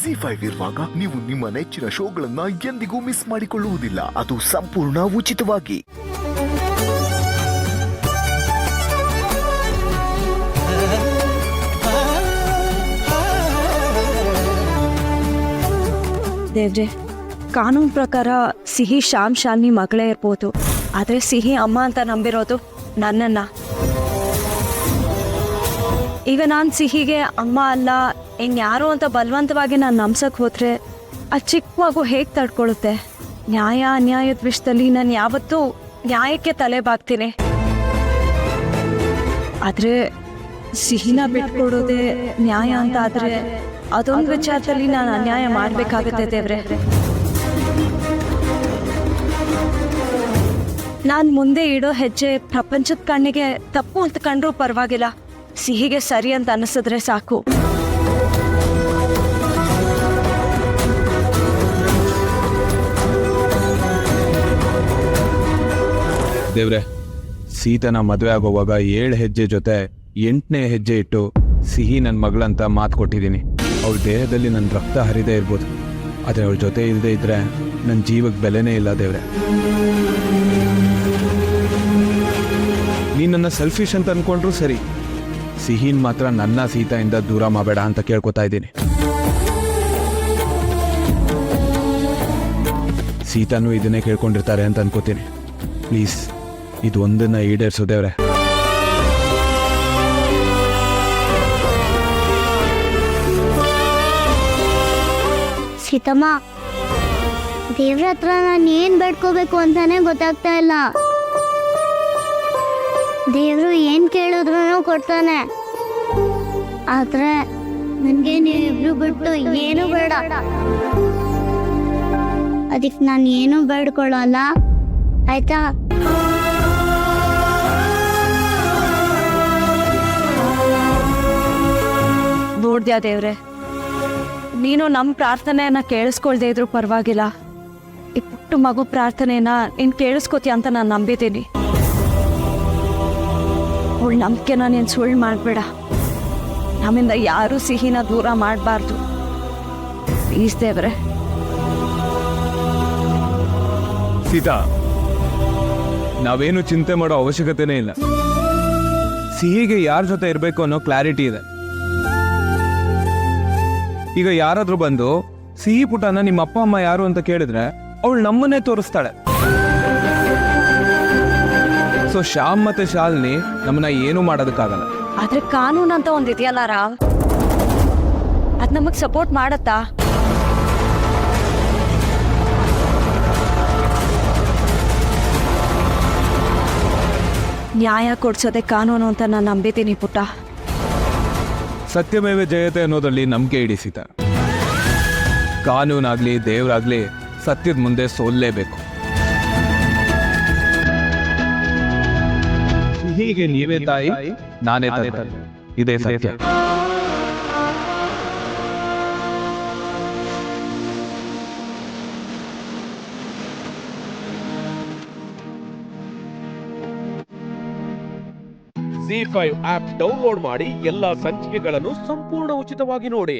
ಜಿ5 ಇರುವಾಗ ನೀವು ನಿಮ್ಮ ನೆಚ್ಚಿನ ಶೋಗಳನ್ನ ಎಂದಿಗೂ ಮಿಸ್ ಮಾಡಿಕೊಳ್ಳುವುದಿಲ್ಲ. ಅದು ಸಂಪೂರ್ಣ ಉಚಿತವಾಗಿ. ದೇವ್ರೆ, ಕಾನೂನು ಪ್ರಕಾರ ಸಿಹಿ ಶ್ಯಾಮ್ ಶಾಲಿನಿ ಮಗಳೇ ಇರ್ಬೋದು, ಆದರೆ ಸಿಹಿ ಅಮ್ಮ ಅಂತ ನಂಬಿರೋದು ನನ್ನನ್ನ. ಈಗ ನಾನು ಸಿಹಿಗೆ ಅಮ್ಮ ಅಲ್ಲ ಇನ್ಯಾರೋ ಅಂತ ಬಲವಂತವಾಗಿ ನಾನು ನಂಬ್ಸಕ್ಕೆ ಹೋದ್ರೆ ಆ ಚಿಕ್ಕ ಮಗು ಹೇಗೆ ತಡ್ಕೊಳ್ಳುತ್ತೆ? ನ್ಯಾಯ ಅನ್ಯಾಯದ ವಿಷಯದಲ್ಲಿ ನಾನು ಯಾವತ್ತೂ ನ್ಯಾಯಕ್ಕೆ ತಲೆ ಬಾಗ್ತೀನಿ. ಆದರೆ ಸಿಹಿನ ಬಿಟ್ಕೊಡೋದೇ ನ್ಯಾಯ ಅಂತ ಆದರೆ ಅದೊಂದು ವಿಚಾರದಲ್ಲಿ ನಾನು ಅನ್ಯಾಯ ಮಾಡಬೇಕಾಗುತ್ತೆ ದೇವ್ರೆ. ನಾನು ಮುಂದೆ ಇಡೋ ಹೆಜ್ಜೆ ಪ್ರಪಂಚದ ಕಣ್ಣಿಗೆ ತಪ್ಪು ಅಂತ ಕಂಡ್ರೂ ಪರವಾಗಿಲ್ಲ, ಸಿಹಿಗೆ ಸರಿ ಅಂತ ಅನಿಸಿದ್ರೆ ಸಾಕು. ದೇವ್ರೆ, ಸೀತನ ಮದುವೆ ಆಗೋವಾಗ 7 ಹೆಜ್ಜೆ ಜೊತೆ 8ನೇ ಹೆಜ್ಜೆ ಇಟ್ಟು ಸಿಹಿ ನನ್ನ ಮಗಳಂತ ಮಾತು ಕೊಟ್ಟಿದ್ದೀನಿ. ಅವಳ ದೇಹದಲ್ಲಿ ನನ್ನ ರಕ್ತ ಹರಿದೇ ಇರ್ಬೋದು, ಆದರೆ ಅವಳ ಜೊತೆ ಇಲ್ಲದೆ ಇದ್ರೆ ನನ್ನ ಜೀವಕ್ಕೆ ಬೆಲೆನೇ ಇಲ್ಲ. ದೇವ್ರೆ, ನೀ ನನ್ನ ಸೆಲ್ಫಿಶ್ ಅಂತ ಅನ್ಕೊಂಡ್ರು ಸರಿ, ಸಿಹಿನ್ ಮಾತ್ರ ನನ್ನ ಸೀತೆಯಿಂದ ದೂರ ಮಾಡಬೇಡ ಅಂತ ಕೇಳ್ಕೊತಾ ಇದ್ದೀನಿ. ಸೀತಾನು ಇದನ್ನೇ ಕೇಳ್ಕೊಂಡಿರ್ತಾರೆ ಅಂತ ಅನ್ಕೋತೀನಿ. ಪ್ಲೀಸ್ ಇದು ಒಂದನ್ನ ಈಡೇರಿಸು ದೇವ್ರೆ. ಸೀತಮ್ಮ, ದೇವ್ರ ಹತ್ರ ನಾನು ಏನು ಬೇಡ್ಕೋಬೇಕು ಅಂತಾನೆ ಗೊತ್ತಾಗ್ತಾ ಇಲ್ಲ. ದೇವರು ಏನು ಕೇಳಿದ್ರು ಕೊಡ್ತಾನೆ, ಆದ್ರೆ ನನಗೆ ನೀವಿಬ್ರು ಬಿಟ್ಟು ಏನು ಬೇಡ. ಅದಕ್ಕೆ ನಾನು ಏನು ಬೇಡ್ಕೊಳ್ಳಲ್ಲ, ಆಯ್ತಾ? ನೋಡ್ದ್ಯಾ ದೇವ್ರೆ, ನೀನು ನಮ್ಮ ಪ್ರಾರ್ಥನೆಯನ್ನ ಕೇಳಿಸ್ಕೊಳ್ದೇ ಇದ್ರು ಪರವಾಗಿಲ್ಲ, ಈ ಪುಟ್ಟು ಮಗು ಪ್ರಾರ್ಥನೆಯನ್ನ ನೀನು ಕೇಳಿಸ್ಕೋತೀಯ ಅಂತ ನಾನು ನಂಬಿದ್ದೀನಿ. ಅವಳು ನಂಬಿಕೆನ ನೀನು ಸುಳ್ಳು ಮಾಡಬೇಡ. ನಮ್ಮಿಂದ ಯಾರೂ ಸಿಹಿನ ದೂರ ಮಾಡಬಾರ್ದು ಪ್ಲೀಸ್ ದೇವ್ರೆ. ಸೀತಾ, ನಾವೇನು ಚಿಂತೆ ಮಾಡೋ ಅವಶ್ಯಕತೆನೇ ಇಲ್ಲ. ಸಿಹಿಗೆ ಯಾರ ಜೊತೆ ಇರಬೇಕು ಅನ್ನೋ ಕ್ಲಾರಿಟಿ ಇದೆ. ಈಗ ಯಾರಾದ್ರೂ ಬಂದು ಸಿಹಿ ಪುಟನ ನಿಮ್ಮ ಅಪ್ಪ ಅಮ್ಮ ಯಾರು ಅಂತ ಕೇಳಿದ್ರೆ ಅವಳು ನಮ್ಮನ್ನೇ ತೋರಿಸ್ತಾಳೆ. ಸೊ ಶ್ಯಾಮ್ ಮತ್ತೆ ಶಾಲಿನಿ ನಮ್ಮನ್ನ ಏನು ಮಾಡೋದಕ್ಕಾಗಲ್ಲ. ಆದ್ರೆ ಕಾನೂನು ಅಂತ ಒಂದಿದೆಯಲ್ಲ ರಾವ್, ಅದ್ ನಮಗ್ ಸಪೋರ್ಟ್ ಮಾಡತ್ತಾ? ನ್ಯಾಯ ಕೊಡ್ಸೋದೆ ಕಾನೂನು ಅಂತ ನಾನು ನಂಬಿದ್ದೀನಿ ಪುಟ್ಟ. ಸತ್ಯಮೇವ ಜಯತೆ ಅನ್ನೋದ್ರಲ್ಲಿ ನಂಬಿಕೆ ಇಡಿ ಸೀತಾ. ಕಾನೂನಾಗ್ಲಿ ದೇವ್ರಾಗ್ಲಿ ಸತ್ಯದ ಮುಂದೆ ಸೋಲ್ಲೇಬೇಕು. ಹೀಗೆ ನೀವೇ ತಾಯಿ, ನಾನೇ ತಂದೆ, ಇದೇ ಸತ್ಯ. ಜಿ5 ಆಪ್ ಡೌನ್ಲೋಡ್ ಮಾಡಿ ಎಲ್ಲಾ ಸಂಚಿಕೆಗಳನ್ನು ಸಂಪೂರ್ಣ ಉಚಿತವಾಗಿ ನೋಡಿ.